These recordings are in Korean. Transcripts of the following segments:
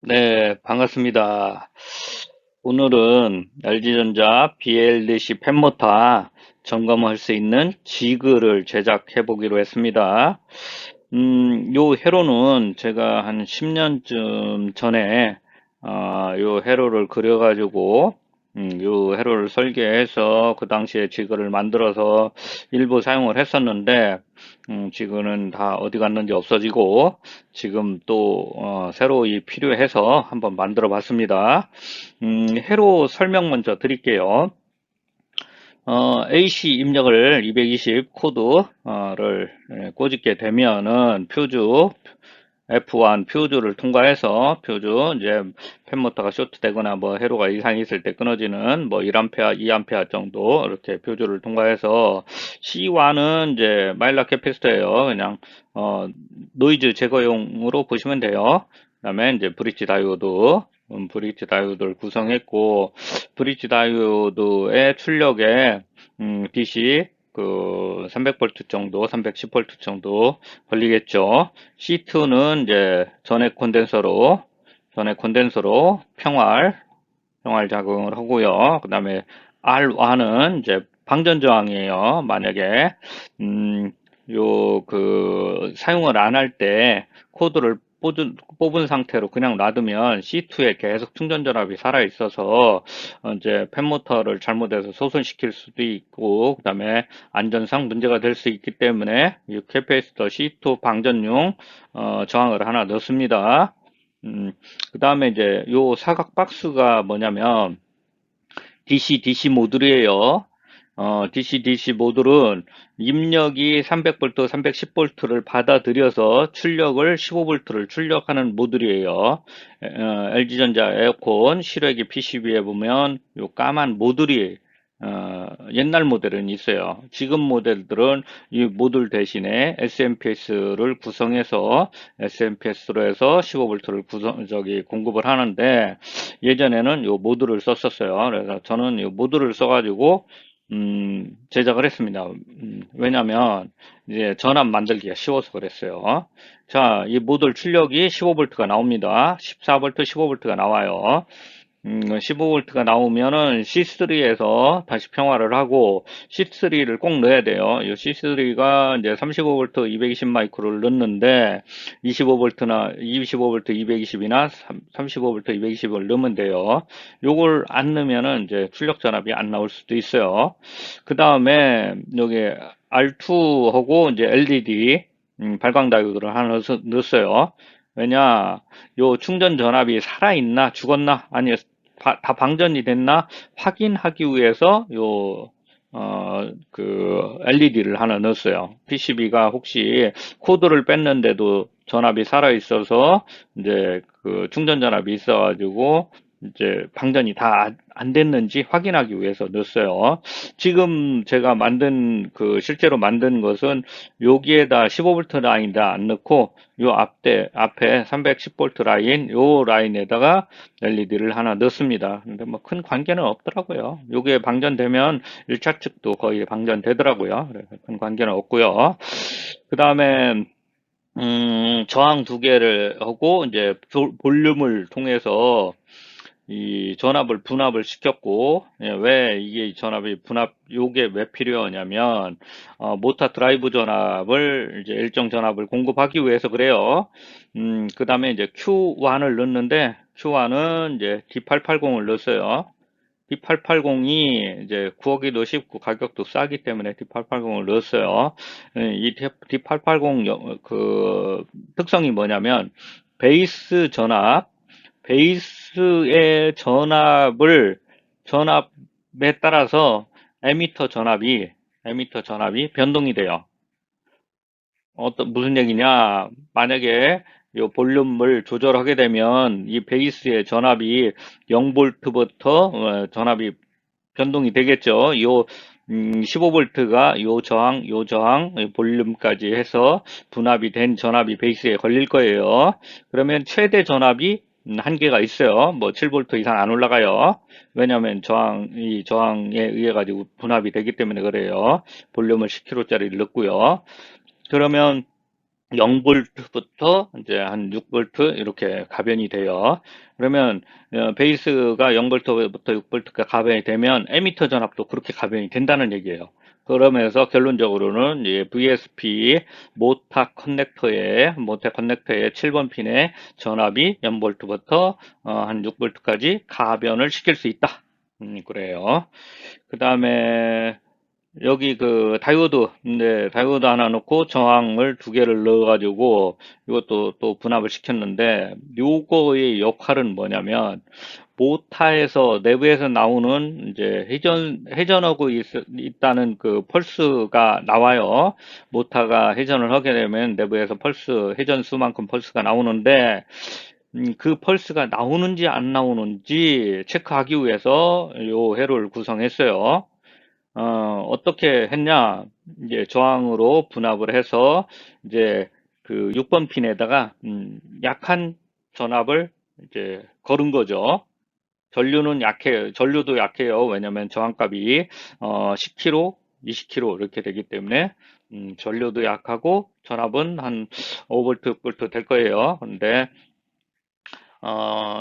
네, 반갑습니다. 오늘은 LG전자 BLDC 팬모터 점검할 수 있는 지그를 제작해 보기로 했습니다. 요 회로는 제가 한 10년쯤 전에 요 회로를 그려가지고 요 회로를 설계해서 그 당시에 지그를 만들어서 일부 사용을 했었는데 지금은 다 어디 갔는지 없어지고 지금 또 새로 필요해서 한번 만들어 봤습니다. 회로 설명 먼저 드릴게요. AC 입력을 220 코드를 꽂게 되면은 퓨즈 F1 퓨즈를 통과해서 퓨즈 이제 팬모터가 쇼트되거나 뭐 회로가 이상이 있을 때 끊어지는 뭐 1A, 2A 정도 이렇게 퓨즈를 통과해서 C1은 이제 마일라 캐피스터예요. 그냥 노이즈 제거용으로 보시면 돼요. 그다음에 이제 브릿지 다이오드 브릿지 다이오드를 구성했고 브릿지 다이오드의 출력에 DC 그 300V 정도, 310V 정도 걸리겠죠. C2는 이제 전액 콘덴서로 평활 작용을 하고요. 그 다음에 R1은 이제 방전 저항이에요. 만약에 사용을 안 할 때 코드를 뽑은 상태로 그냥 놔두면 C2에 계속 충전 전압이 살아 있어서 이제 팬모터를 잘못해서 소선시킬 수도 있고 그다음에 안전상 문제가 될 수 있기 때문에 이 캐패시터 C2 방전용 저항을 하나 넣습니다. 그 다음에 이제 요 사각 박스가 뭐냐면 DC-DC 모듈이에요. DC-DC 모듈은 입력이 300V, 310V를 받아들여서 출력을 15V를 출력하는 모듈이에요. LG전자 에어컨 실외기 PCB에 보면 요 까만 모듈이 옛날 모델은 있어요. 지금 모델들은 이 모듈 대신에 SMPS를 구성해서 SMPS로 해서 15V를 공급을 하는데 예전에는 요 모듈을 썼었어요. 그래서 저는 이 모듈을 써가지고 제작을 했습니다. 왜냐면 이제 전압 만들기가 쉬워서 그랬어요. 자, 이 모듈 출력이 15V가 나옵니다. 14V, 15V가 나와요. 15V가 나오면은 C3에서 다시 평화를 하고 C3를 꼭 넣어야 돼요. 이 C3가 이제 35V 220 마이크로를 넣는데 25V나 25V 220이나 35V 220을 넣으면 돼요. 요걸 안 넣으면은 이제 출력 전압이 안 나올 수도 있어요. 그 다음에 여기 R2하고 이제 LED 발광 다이오드를 하나 넣었어요. 왜냐, 요 충전 전압이 살아있나 죽었나 아니 다 방전이 됐나 확인하기 위해서 LED를 하나 넣었어요. PCB가 혹시 코드를 뺐는데도 전압이 살아 있어서 이제 그 충전 전압이 있어가지고 이제 방전이 다 안 됐는지 확인하기 위해서 넣었어요. 지금 제가 실제로 만든 것은 여기에다 15V 라인다 안 넣고 요 앞에 310V 라인, 요 라인에다가 LED를 하나 넣습니다. 근데 뭐 큰 관계는 없더라고요. 요게 방전되면 1차 측도 거의 방전되더라고요. 그래서 큰 관계는 없고요. 그 다음에 저항 두 개를 하고 이제 볼륨을 통해서 이 전압을 분압을 시켰고 왜 이게 요게 왜 필요하냐면 모터 드라이브 전압을 이제 일정 전압을 공급하기 위해서 그래요. 그 다음에 이제 Q1을 넣는데 Q1은 이제 D880을 넣었어요. D880이 이제 구하기도 쉽고 가격도 싸기 때문에 D880을 넣었어요. 이 D880 그 특성이 뭐냐면 베이스 전압 베이스의 전압에 따라서 에미터 전압이 변동이 돼요. 무슨 얘기냐? 만약에 요 볼륨을 조절하게 되면 이 베이스의 전압이 0V부터 전압이 변동이 되겠죠. 15V가 요 저항, 볼륨까지 해서 분압이 된 전압이 베이스에 걸릴 거예요. 그러면 최대 전압이 한계가 있어요. 뭐 7V 이상 안 올라가요. 왜냐하면 이 저항에 의해 가지고 분압이 되기 때문에 그래요. 볼륨을 10kH짜리를 넣고요. 그러면 0볼트부터 이제 한 6볼트 이렇게 가변이 돼요. 그러면 베이스가 0볼트부터 6볼트가 가변이 되면 에미터 전압도 그렇게 가변이 된다는 얘기예요. 그러면서 결론적으로는 VSP 모타 커넥터의 7번 핀의 전압이 0볼트부터 한 6볼트까지 가변을 시킬 수 있다. 그래요. 그 다음에 여기 그 다이오드, 다이오드 하나 넣고 저항을 두 개를 넣어가지고 이것도 또 분압을 시켰는데 요거의 역할은 뭐냐면 모타에서 내부에서 나오는 이제 회전하고 있다는 그 펄스가 나와요. 모타가 회전을 하게 되면 내부에서 회전 수만큼 펄스가 나오는데 그 펄스가 나오는지 안 나오는지 체크하기 위해서 요 회로를 구성했어요. 어떻게 했냐? 이제 저항으로 분압을 해서 이제 그 6번 핀에다가 약한 전압을 이제 걸은 거죠. 전류도 약해요. 왜냐면 저항값이 10kg, 20kg 이렇게 되기 때문에 전류도 약하고 전압은 한 5V, 6V 될 거예요. 근데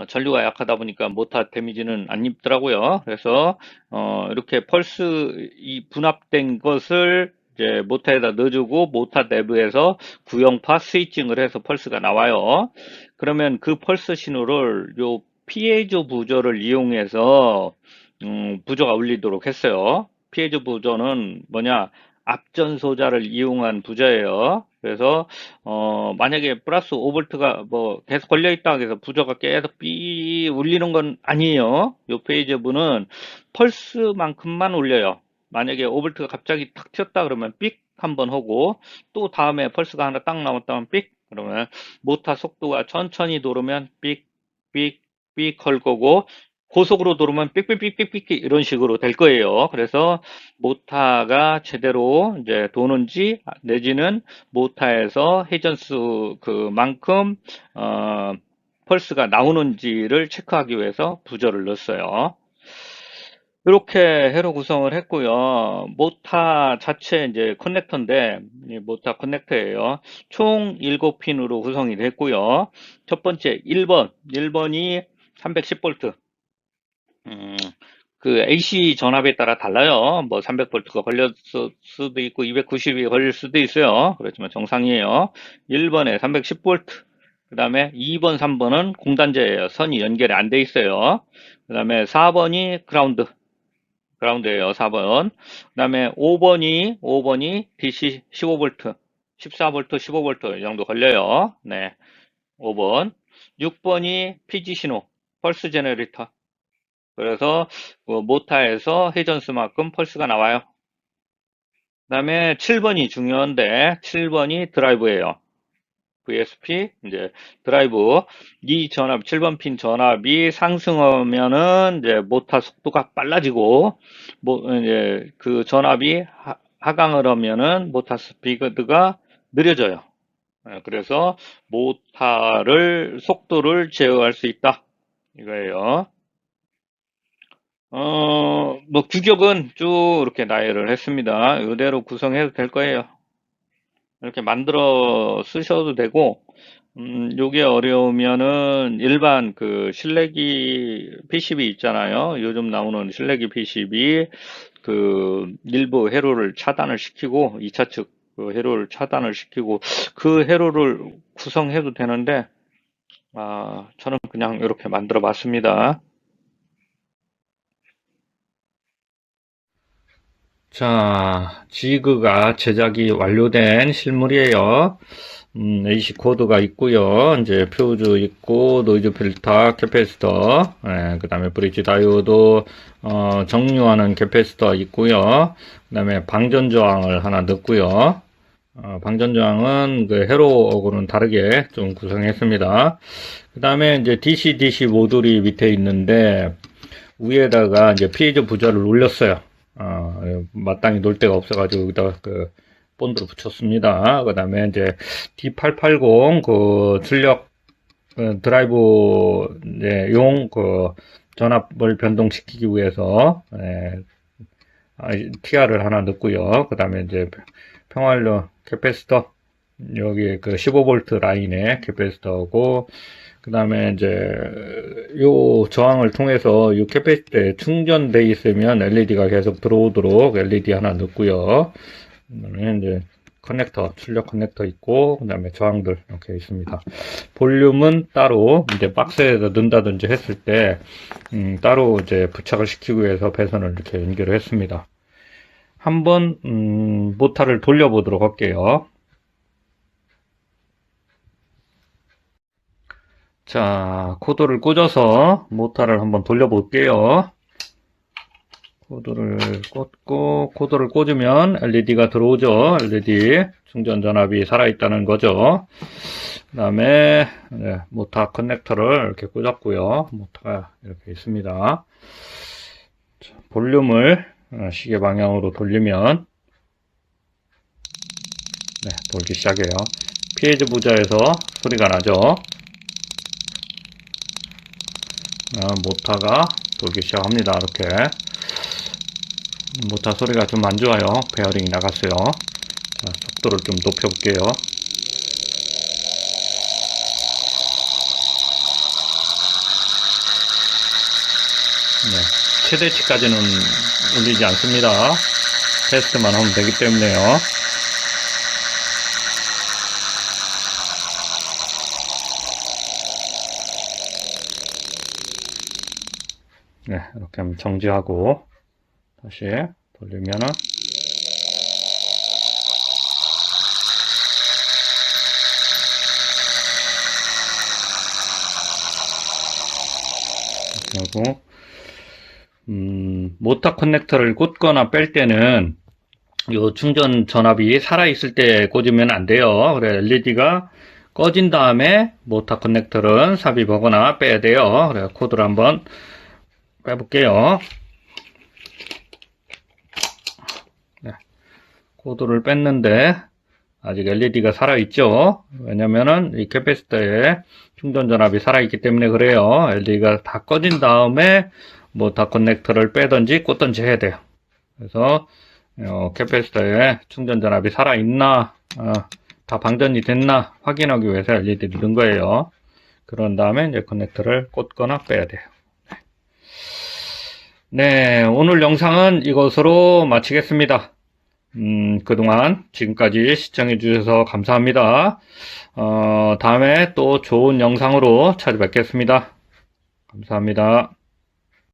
전류가 약하다 보니까 모타 데미지는 안 입더라고요. 그래서 이렇게 이 분압된 것을 이제 모타에다 넣어주고 모타 내부에서 구형파 스위칭을 해서 펄스가 나와요. 그러면 그 펄스 신호를 요 피에조 부저를 이용해서 부저가 울리도록 했어요. 피에조 부저는 뭐냐? 앞전소자를 이용한 부저예요. 그래서 만약에 플러스 5볼트가 뭐 계속 걸려 있다 해서 부저가 계속 삐 울리는 건 아니에요. 요 페이저부는 펄스만큼만 울려요. 만약에 5볼트가 갑자기 탁 튀었다 그러면 삑 한번 하고 또 다음에 펄스가 하나 딱 남았다면 삑 그러면 모터 속도가 천천히 도르면 삑 삑 삑 할 거고 고속으로 도르면 삑삑삑삑삑 이런 식으로 될 거예요. 그래서 모타가 제대로 이제 도는지 내지는 모타에서 회전수 그만큼 펄스가 나오는지를 체크하기 위해서 부저를 넣었어요. 이렇게 회로 구성을 했고요. 모타 자체 이제 커넥터인데 이 모타 커넥터예요. 총 7핀으로 구성이 됐고요. 첫 번째 1번이 310V. 그 AC 전압에 따라 달라요. 뭐 300V가 걸릴 수도 있고 290이 걸릴 수도 있어요. 그렇지만 정상이에요. 1번에 310V. 그 다음에 2번, 3번은 공단자예요. 선이 연결이 안 돼 있어요. 그 다음에 4번이 그라운드예요. 4번. 그 다음에 5번이 DC 15V, 14V, 15V 이 정도 걸려요. 네. 5번. 6번이 PG 신호, 펄스 제너레이터. 그래서 모타에서 회전수만큼 펄스가 나와요. 그 다음에 7번이 중요한데 7번이 드라이브예요. VSP 이제 드라이브 이 전압 7번 핀 전압이 상승하면은 이제 모타 속도가 빨라지고 이제 그 전압이 하강을 하면은 모타 스피드가 느려져요. 그래서 모타를 속도를 제어할 수 있다 이거예요. 뭐 규격은 쭉 이렇게 나열을 했습니다. 이대로 구성해도 될 거예요. 이렇게 만들어 쓰셔도 되고, 요게 어려우면은 일반 그 실내기 PCB 있잖아요. 요즘 나오는 실내기 PCB 그 일부 회로를 차단을 시키고 2차 측 그 회로를 차단을 시키고 그 회로를 구성해도 되는데, 저는 그냥 이렇게 만들어 봤습니다. 자, 지그가 제작이 완료된 실물이에요. AC 코드가 있고요. 이제 퓨즈 있고 노이즈 필터, 캐패시터, 그 다음에 브릿지 다이오드 정류하는 캐패시터 있고요. 그 다음에 방전 저항을 하나 넣고요. 방전 저항은 그 헤로하고는 다르게 좀 구성했습니다. 그 다음에 이제 DC-DC 모듈이 밑에 있는데 위에다가 이제 피해저 부저를 올렸어요. 마땅히 놓을 데가 없어가지고 여기다 그 본드를 붙였습니다. 그 다음에 이제 D880 그 출력 드라이브 용 그 전압을 변동시키기 위해서 TR을 하나 넣고요. 그 다음에 이제 평활력 캐패시터 여기 그 15V 라인에 캐패시터고, 그 다음에 이제 요 저항을 통해서 요 캐패시터에 충전돼 있으면 LED가 계속 들어오도록 LED 하나 넣고요. 그다음에 이제 커넥터, 출력 커넥터 있고, 그 다음에 저항들 이렇게 있습니다. 볼륨은 따로 이제 박스에서 넣는다든지 했을 때 따로 이제 부착을 시키기 위해서 배선을 이렇게 연결을 했습니다. 한번 모터를 돌려보도록 할게요. 자, 코드를 꽂아서 모터를 한번 돌려볼게요. 코드를 꽂고, 코드를 꽂으면 LED가 들어오죠. LED 충전 전압이 살아있다는 거죠. 그 다음에 모터 커넥터를 이렇게 꽂았고요. 모터가 이렇게 있습니다. 자, 볼륨을 시계 방향으로 돌리면 돌기 시작해요. 피해즈 부자에서 소리가 나죠. 모터가 돌기 시작합니다. 이렇게 모터 소리가 좀 안 좋아요. 베어링이 나갔어요. 자, 속도를 좀 높여볼게요. 최대치까지는 올리지 않습니다. 테스트만 하면 되기 때문에요. 이렇게 하면 정지하고 다시 돌리면은 이렇게 하고 모터 커넥터를 꽂거나 뺄 때는 요 충전 전압이 살아있을 때 꽂으면 안 돼요. 그래 LED가 꺼진 다음에 모터 커넥터를 삽입하거나 빼야 돼요. 그래 코드를 한번 빼볼게요. 코드를 뺐는데 아직 LED가 살아있죠. 왜냐면은 이 캐패시터에 충전 전압이 살아있기 때문에 그래요. LED가 다 꺼진 다음에 모터 커넥터를 빼든지 꽂든지 해야 돼요. 그래서 캐패시터에 충전 전압이 살아있나 다 방전이 됐나 확인하기 위해서 LED를 넣은 거예요. 그런 다음에 이제 커넥터를 꽂거나 빼야 돼요. 네, 오늘 영상은 이것으로 마치겠습니다. 그동안 지금까지 시청해 주셔서 감사합니다. 다음에 또 좋은 영상으로 찾아뵙겠습니다. 감사합니다.